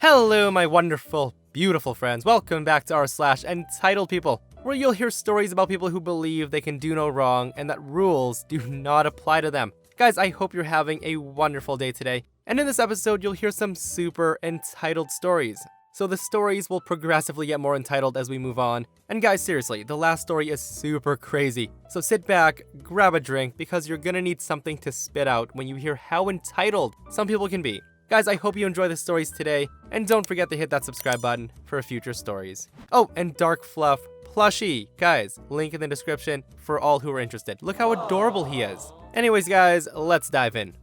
Hello, my wonderful, beautiful friends. Welcome back to r/Entitled People, where you'll hear stories about people who believe they can do no wrong and that rules do not apply to them. Guys, I hope you're having a wonderful day today. And in this episode, you'll hear some super entitled stories. So the stories will progressively get more entitled as we move on. And guys, seriously, the last story is super crazy. So sit back, grab a drink, because you're gonna need something to spit out when you hear how entitled some people can be. Guys, I hope you enjoy the stories today, and don't forget to hit that subscribe button for future stories. Oh, and Darkfluffofficial, guys, link in the description for all who are interested. Look how adorable he is. Anyways, guys, let's dive in.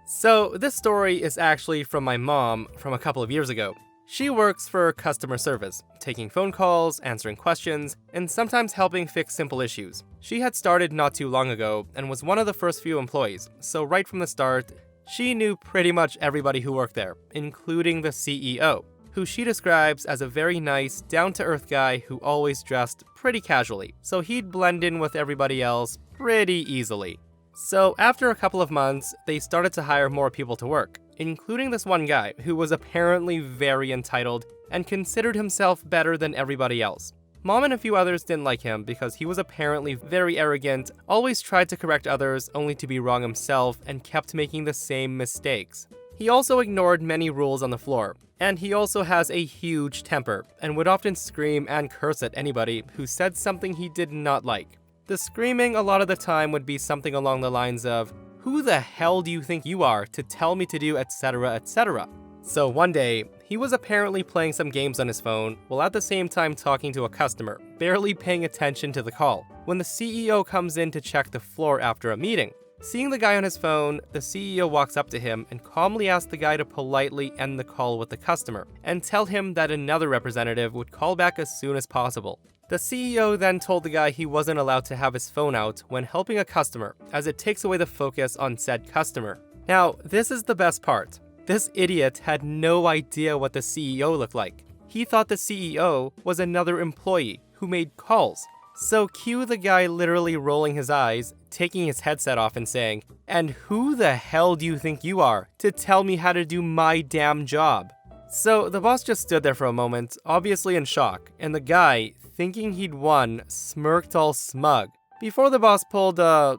So this story is actually from my mom from a couple of years ago. She works for customer service, taking phone calls, answering questions, and sometimes helping fix simple issues. She had started not too long ago and was one of the first few employees, so right from the start, she knew pretty much everybody who worked there, including the CEO, who she describes as a very nice, down-to-earth guy who always dressed pretty casually, so he'd blend in with everybody else pretty easily. So after a couple of months, they started to hire more people to work, including this one guy who was apparently very entitled and considered himself better than everybody else. Mom and a few others didn't like him because he was apparently very arrogant, always tried to correct others only to be wrong himself, and kept making the same mistakes. He also ignored many rules on the floor, and he also has a huge temper and would often scream and curse at anybody who said something he did not like. The screaming a lot of the time would be something along the lines of, "Who the hell do you think you are to tell me to do etc, etc." So one day, he was apparently playing some games on his phone while at the same time talking to a customer, barely paying attention to the call, when the CEO comes in to check the floor after a meeting. Seeing the guy on his phone, the CEO walks up to him and calmly asks the guy to politely end the call with the customer and tell him that another representative would call back as soon as possible. The CEO then told the guy he wasn't allowed to have his phone out when helping a customer, as it takes away the focus on said customer. Now, this is the best part. This idiot had no idea what the CEO looked like. He thought the CEO was another employee who made calls. So cue the guy literally rolling his eyes, taking his headset off and saying, "And who the hell do you think you are to tell me how to do my damn job?" So the boss just stood there for a moment, obviously in shock, and the guy, thinking he'd won, smirked all smug, before the boss pulled a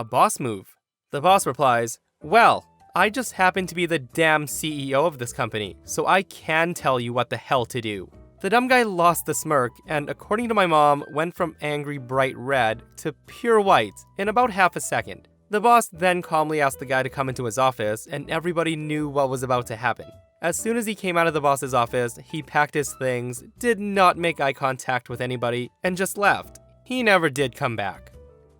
boss move. The boss replies, "Well, I just happen to be the damn CEO of this company, so I can tell you what the hell to do." The dumb guy lost the smirk and, according to my mom, went from angry bright red to pure white in about half a second. The boss then calmly asked the guy to come into his office, and everybody knew what was about to happen. As soon as he came out of the boss's office, he packed his things, did not make eye contact with anybody, and just left. He never did come back.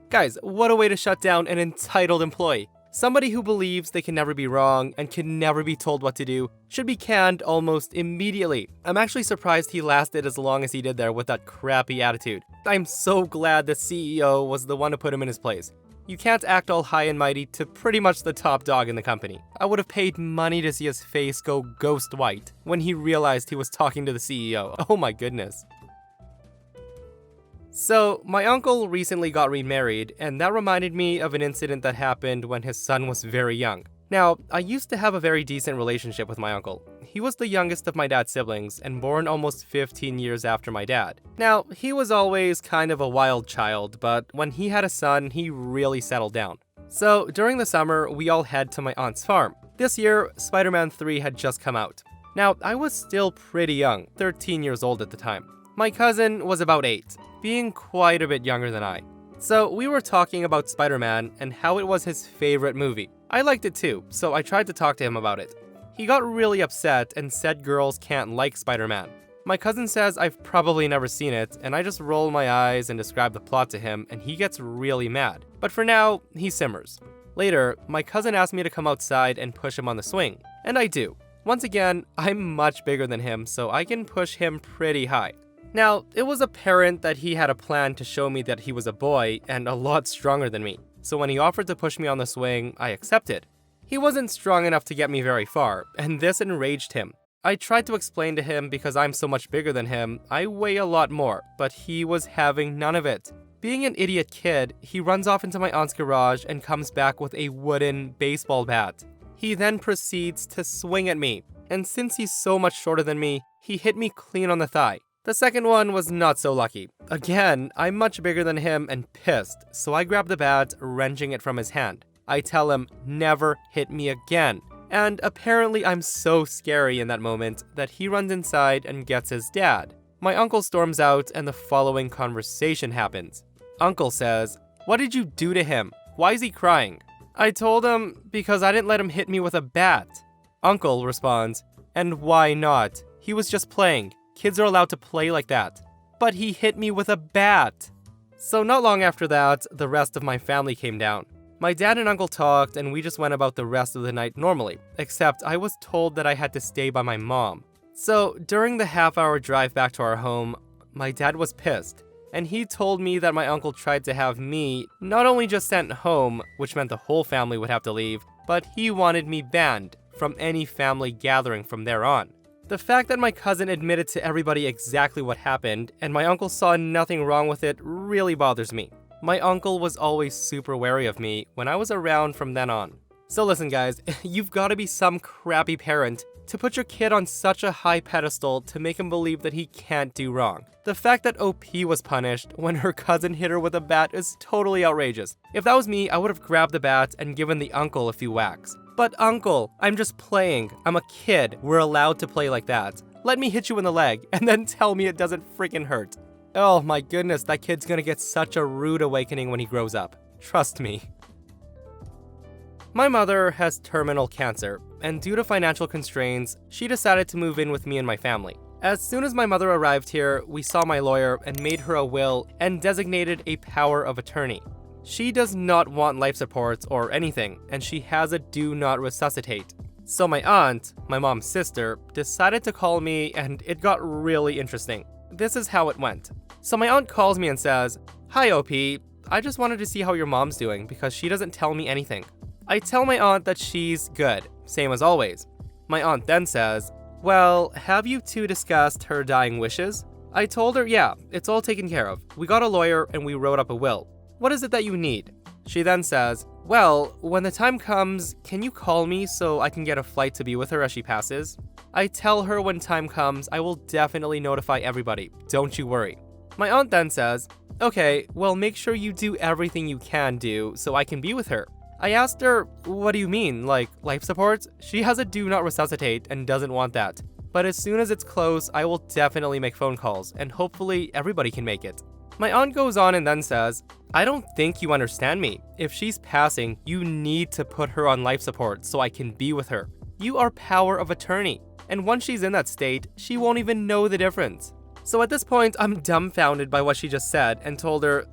Guys, what a way to shut down an entitled employee. Somebody who believes they can never be wrong and can never be told what to do should be canned almost immediately. I'm actually surprised he lasted as long as he did there with that crappy attitude. I'm so glad the CEO was the one to put him in his place. You can't act all high and mighty to pretty much the top dog in the company. I would have paid money to see his face go ghost white when he realized he was talking to the CEO. Oh my goodness. So, my uncle recently got remarried, and that reminded me of an incident that happened when his son was very young. Now, I used to have a very decent relationship with my uncle. He was the youngest of my dad's siblings and born almost 15 years after my dad. Now, he was always kind of a wild child, but when he had a son, he really settled down. So, during the summer, we all head to my aunt's farm. This year, Spider-Man 3 had just come out. Now, I was still pretty young, 13 years old at the time. My cousin was about 8, being quite a bit younger than I. So we were talking about Spider-Man and how it was his favorite movie. I liked it too, so I tried to talk to him about it. He got really upset and said girls can't like Spider-Man. My cousin says I've probably never seen it, and I just roll my eyes and describe the plot to him, and he gets really mad. But for now, he simmers. Later, my cousin asked me to come outside and push him on the swing, and I do. Once again, I'm much bigger than him, so I can push him pretty high. Now, it was apparent that he had a plan to show me that he was a boy and a lot stronger than me, so when he offered to push me on the swing, I accepted. He wasn't strong enough to get me very far, and this enraged him. I tried to explain to him because I'm so much bigger than him, I weigh a lot more, but he was having none of it. Being an idiot kid, he runs off into my aunt's garage and comes back with a wooden baseball bat. He then proceeds to swing at me, and since he's so much shorter than me, he hit me clean on the thigh. The second one was not so lucky. Again, I'm much bigger than him and pissed, so I grab the bat, wrenching it from his hand. I tell him, never hit me again. And apparently I'm so scary in that moment that he runs inside and gets his dad. My uncle storms out and the following conversation happens. Uncle says, "What did you do to him? Why is he crying?" I told him, because I didn't let him hit me with a bat. Uncle responds, "And why not? He was just playing. Kids are allowed to play like that." But he hit me with a bat. So not long after that, the rest of my family came down. My dad and uncle talked and we just went about the rest of the night normally, except I was told that I had to stay by my mom. So during the half-hour drive back to our home, my dad was pissed, and he told me that my uncle tried to have me not only just sent home, which meant the whole family would have to leave, but he wanted me banned from any family gathering from there on. The fact that my cousin admitted to everybody exactly what happened, and my uncle saw nothing wrong with it, really bothers me. My uncle was always super wary of me when I was around from then on. So listen guys, you've gotta be some crappy parent to put your kid on such a high pedestal to make him believe that he can't do wrong. The fact that OP was punished when her cousin hit her with a bat is totally outrageous. If that was me, I would have grabbed the bat and given the uncle a few whacks. But uncle, I'm just playing. I'm a kid. We're allowed to play like that. Let me hit you in the leg and then tell me it doesn't freaking hurt. Oh my goodness, that kid's gonna get such a rude awakening when he grows up. Trust me. My mother has terminal cancer, and due to financial constraints, she decided to move in with me and my family. As soon as my mother arrived here, we saw my lawyer and made her a will and designated a power of attorney. She does not want life support or anything, and she has a do not resuscitate. So my aunt, my mom's sister, decided to call me, and it got really interesting. This is how it went. So my aunt calls me and says, "Hi OP, I just wanted to see how your mom's doing because she doesn't tell me anything." I tell my aunt that she's good, same as always. My aunt then says, "Well, have you two discussed her dying wishes?" I told her, yeah, it's all taken care of. We got a lawyer and we wrote up a will. What is it that you need? She then says, "Well, when the time comes, can you call me so I can get a flight to be with her as she passes?" I tell her when time comes, I will definitely notify everybody. Don't you worry. My aunt then says, "Okay, well make sure you do everything you can do so I can be with her." I asked her, "What do you mean, like life support?" She has a do not resuscitate and doesn't want that. But as soon as it's close, I will definitely make phone calls and hopefully everybody can make it. My aunt goes on and then says, "I don't think you understand me. If she's passing, you need to put her on life support so I can be with her. You are power of attorney. And once she's in that state, she won't even know the difference." So at this point, I'm dumbfounded by what she just said and told her,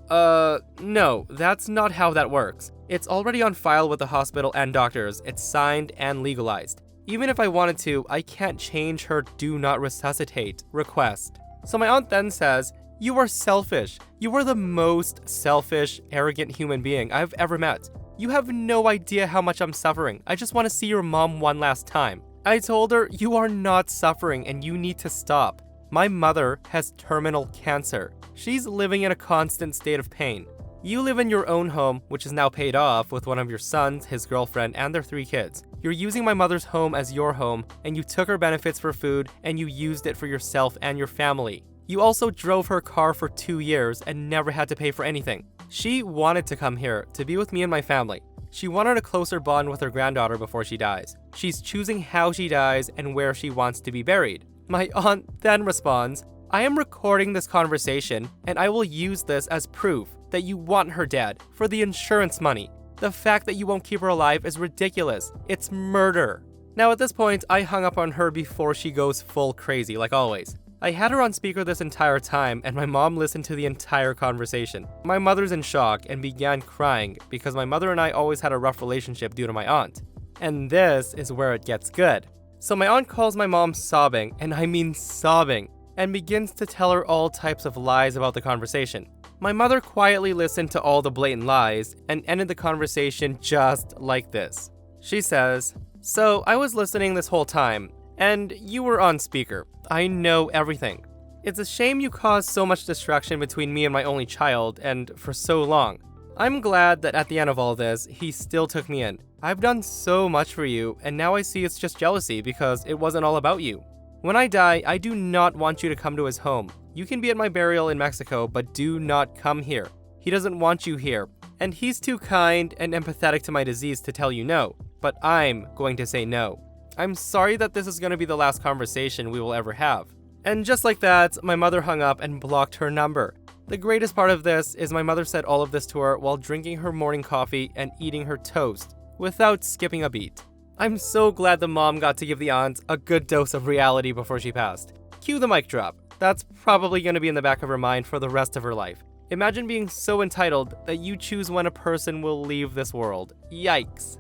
no, that's not how that works. It's already on file with the hospital and doctors. It's signed and legalized. Even if I wanted to, I can't change her do not resuscitate request. So my aunt then says, "You are selfish. You are the most selfish, arrogant human being I've ever met. You have no idea how much I'm suffering. I just want to see your mom one last time." I told her, "You are not suffering and you need to stop. My mother has terminal cancer. She's living in a constant state of pain. You live in your own home, which is now paid off with one of your sons, his girlfriend, and their 3 kids. You're using my mother's home as your home, and you took her benefits for food, and you used it for yourself and your family. You also drove her car for 2 years and never had to pay for anything. She wanted to come here to be with me and my family. She wanted a closer bond with her granddaughter before she dies. She's choosing how she dies and where she wants to be buried." My aunt then responds, "I am recording this conversation and I will use this as proof that you want her dead for the insurance money. The fact that you won't keep her alive is ridiculous. It's murder." Now at this point, I hung up on her before she goes full crazy, like always. I had her on speaker this entire time and my mom listened to the entire conversation. My mother's in shock and began crying because my mother and I always had a rough relationship due to my aunt. And this is where it gets good. So my aunt calls my mom sobbing, and I mean sobbing, and begins to tell her all types of lies about the conversation. My mother quietly listened to all the blatant lies and ended the conversation just like this. She says, "So I was listening this whole time, and you were on speaker. I know everything. It's a shame you caused so much destruction between me and my only child, and for so long. I'm glad that at the end of all this, he still took me in. I've done so much for you, and now I see it's just jealousy because it wasn't all about you. When I die, I do not want you to come to his home. You can be at my burial in Mexico, but do not come here. He doesn't want you here, and he's too kind and empathetic to my disease to tell you no, but I'm going to say no. I'm sorry that this is going to be the last conversation we will ever have." And just like that, my mother hung up and blocked her number. The greatest part of this is my mother said all of this to her while drinking her morning coffee and eating her toast, without skipping a beat. I'm so glad the mom got to give the aunt a good dose of reality before she passed. Cue the mic drop. That's probably going to be in the back of her mind for the rest of her life. Imagine being so entitled that you choose when a person will leave this world. Yikes.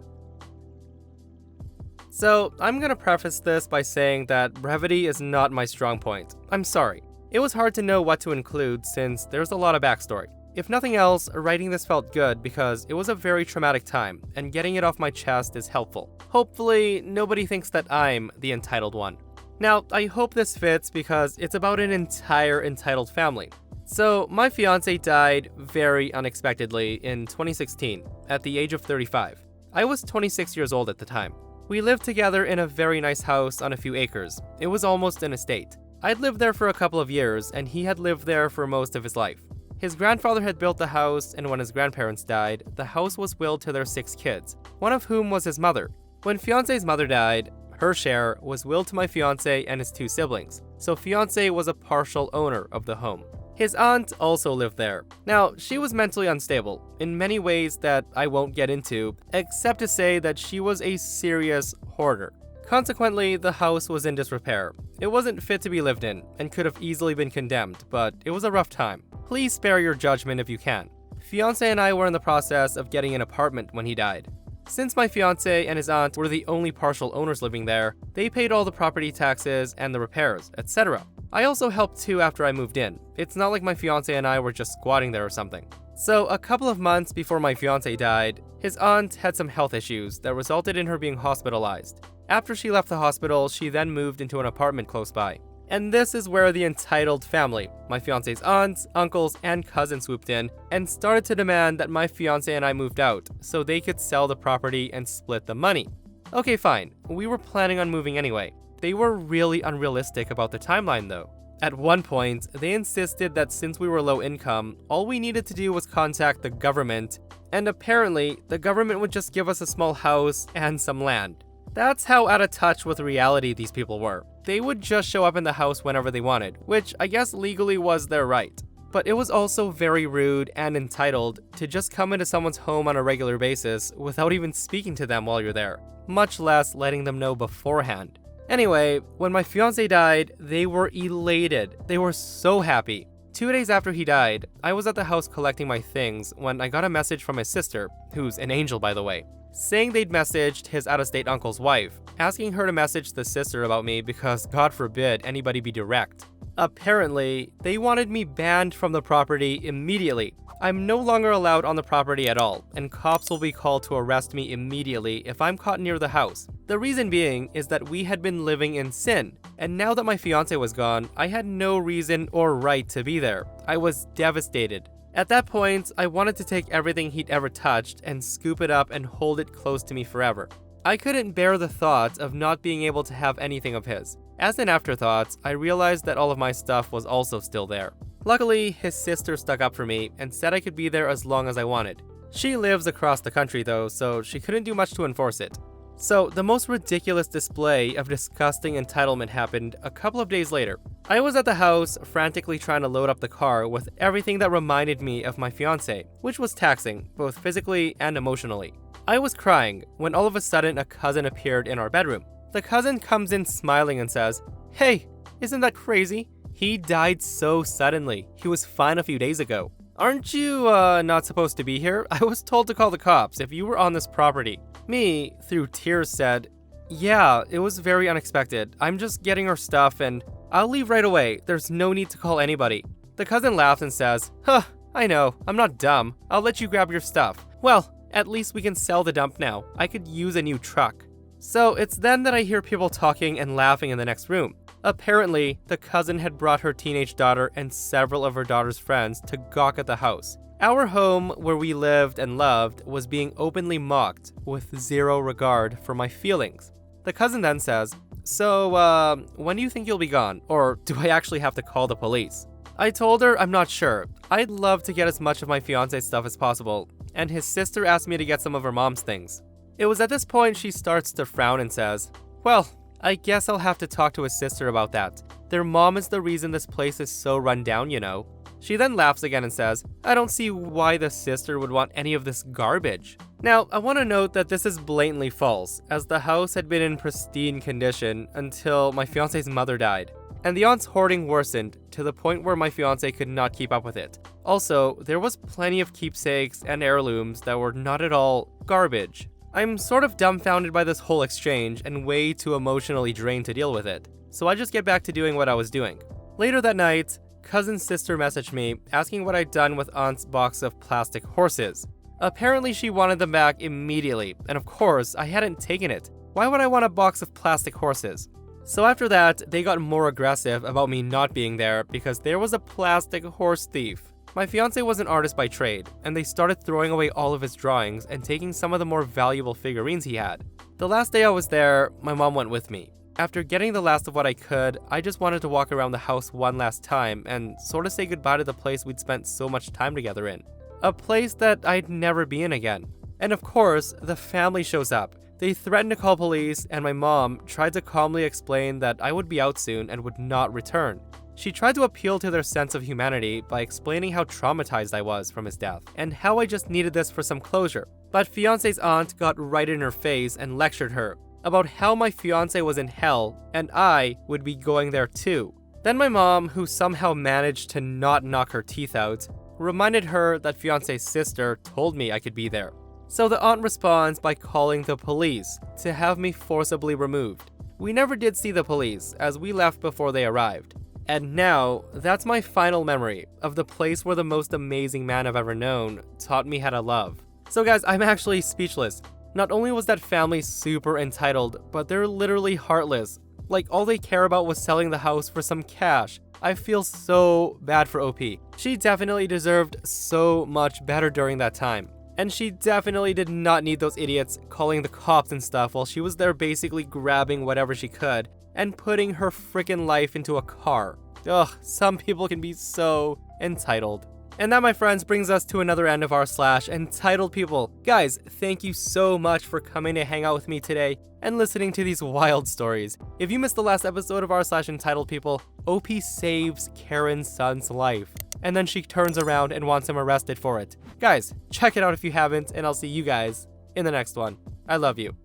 So, I'm going to preface this by saying that brevity is not my strong point. I'm sorry. It was hard to know what to include since there's a lot of backstory. If nothing else, writing this felt good because it was a very traumatic time, and getting it off my chest is helpful. Hopefully, nobody thinks that I'm the entitled one. Now, I hope this fits because it's about an entire entitled family. So, my fiance died very unexpectedly in 2016, at the age of 35. I was 26 years old at the time. We lived together in a very nice house on a few acres. It was almost an estate. I'd lived there for a couple of years, and he had lived there for most of his life. His grandfather had built the house, and when his grandparents died, the house was willed to their 6 kids, one of whom was his mother. When fiance's mother died, her share was willed to my fiance and his 2 siblings, so fiance was a partial owner of the home. His aunt also lived there. Now, she was mentally unstable, in many ways that I won't get into, except to say that she was a serious hoarder. Consequently, the house was in disrepair. It wasn't fit to be lived in, and could have easily been condemned, but it was a rough time. Please spare your judgment if you can. Fiance and I were in the process of getting an apartment when he died. Since my fiance and his aunt were the only partial owners living there, they paid all the property taxes and the repairs, etc. I also helped too after I moved in. It's not like my fiance and I were just squatting there or something. So a couple of months before my fiance died, his aunt had some health issues that resulted in her being hospitalized. After she left the hospital, she then moved into an apartment close by. And this is where the entitled family, my fiance's aunts, uncles, and cousins swooped in and started to demand that my fiance and I moved out so they could sell the property and split the money. Okay, fine. We were planning on moving anyway. They were really unrealistic about the timeline though. At one point, they insisted that since we were low income, all we needed to do was contact the government, and apparently, the government would just give us a small house and some land. That's how out of touch with reality these people were. They would just show up in the house whenever they wanted, which I guess legally was their right. But it was also very rude and entitled to just come into someone's home on a regular basis without even speaking to them while you're there, much less letting them know beforehand. Anyway, when my fiance died, they were elated. They were so happy. 2 days after he died, I was at the house collecting my things when I got a message from his sister, who's an angel by the way, saying they'd messaged his out-of-state uncle's wife, asking her to message the sister about me because God forbid anybody be direct. Apparently, they wanted me banned from the property immediately. I'm no longer allowed on the property at all, and cops will be called to arrest me immediately if I'm caught near the house. The reason being is that we had been living in sin, and now that my fiance was gone, I had no reason or right to be there. I was devastated. At that point, I wanted to take everything he'd ever touched and scoop it up and hold it close to me forever. I couldn't bear the thought of not being able to have anything of his. As an afterthought, I realized that all of my stuff was also still there. Luckily, his sister stuck up for me and said I could be there as long as I wanted. She lives across the country though, so she couldn't do much to enforce it. So, the most ridiculous display of disgusting entitlement happened a couple of days later. I was at the house, frantically trying to load up the car with everything that reminded me of my fiance, which was taxing, both physically and emotionally. I was crying when all of a sudden a cousin appeared in our bedroom. The cousin comes in smiling and says, "Hey, isn't that crazy? He died so suddenly. He was fine a few days ago. Aren't you, not supposed to be here? I was told to call the cops if you were on this property." Me, through tears, said, "Yeah, it was very unexpected. I'm just getting our stuff and I'll leave right away. There's no need to call anybody." The cousin laughs and says, "Huh, I know. I'm not dumb. I'll let you grab your stuff. Well, at least we can sell the dump now. I could use a new truck." So it's then that I hear people talking and laughing in the next room. Apparently, the cousin had brought her teenage daughter and several of her daughter's friends to gawk at the house. Our home, where we lived and loved, was being openly mocked with zero regard for my feelings. The cousin then says, "So, when do you think you'll be gone? Or do I actually have to call the police?" I told her I'm not sure. I'd love to get as much of my fiance's stuff as possible, and his sister asked me to get some of her mom's things. It was at this point she starts to frown and says, "Well, I guess I'll have to talk to his sister about that. Their mom is the reason this place is so run down, you know." She then laughs again and says, "I don't see why the sister would want any of this garbage." Now, I want to note that this is blatantly false, as the house had been in pristine condition until my fiance's mother died. And the aunt's hoarding worsened to the point where my fiance could not keep up with it. Also, there was plenty of keepsakes and heirlooms that were not at all garbage. I'm sort of dumbfounded by this whole exchange and way too emotionally drained to deal with it, so I just get back to doing what I was doing. Later that night, cousin's sister messaged me asking what I'd done with aunt's box of plastic horses. Apparently she wanted them back immediately, and of course, I hadn't taken it. Why would I want a box of plastic horses? So after that, they got more aggressive about me not being there because there was a plastic horse thief. My fiance was an artist by trade, and they started throwing away all of his drawings and taking some of the more valuable figurines he had. The last day I was there, my mom went with me. After getting the last of what I could, I just wanted to walk around the house one last time and sort of say goodbye to the place we'd spent so much time together in. A place that I'd never be in again. And of course, the family shows up. They threatened to call police, and my mom tried to calmly explain that I would be out soon and would not return. She tried to appeal to their sense of humanity by explaining how traumatized I was from his death, and how I just needed this for some closure. But fiance's aunt got right in her face and lectured her about how my fiance was in hell, and I would be going there too. Then my mom, who somehow managed to not knock her teeth out, reminded her that fiance's sister told me I could be there. So the aunt responds by calling the police to have me forcibly removed. We never did see the police, as we left before they arrived. And now, that's my final memory of the place where the most amazing man I've ever known taught me how to love. So guys, I'm actually speechless. Not only was that family super entitled, but they're literally heartless. Like, all they care about was selling the house for some cash. I feel so bad for OP. She definitely deserved so much better during that time. And she definitely did not need those idiots calling the cops and stuff while she was there basically grabbing whatever she could and putting her freaking life into a car. Ugh, some people can be so entitled. And that, my friends, brings us to another end of our /entitled people. Guys, thank you so much for coming to hang out with me today and listening to these wild stories. If you missed the last episode of our /entitled people, OP saves Karen's son's life, and then she turns around and wants him arrested for it. Guys, check it out if you haven't, and I'll see you guys in the next one. I love you.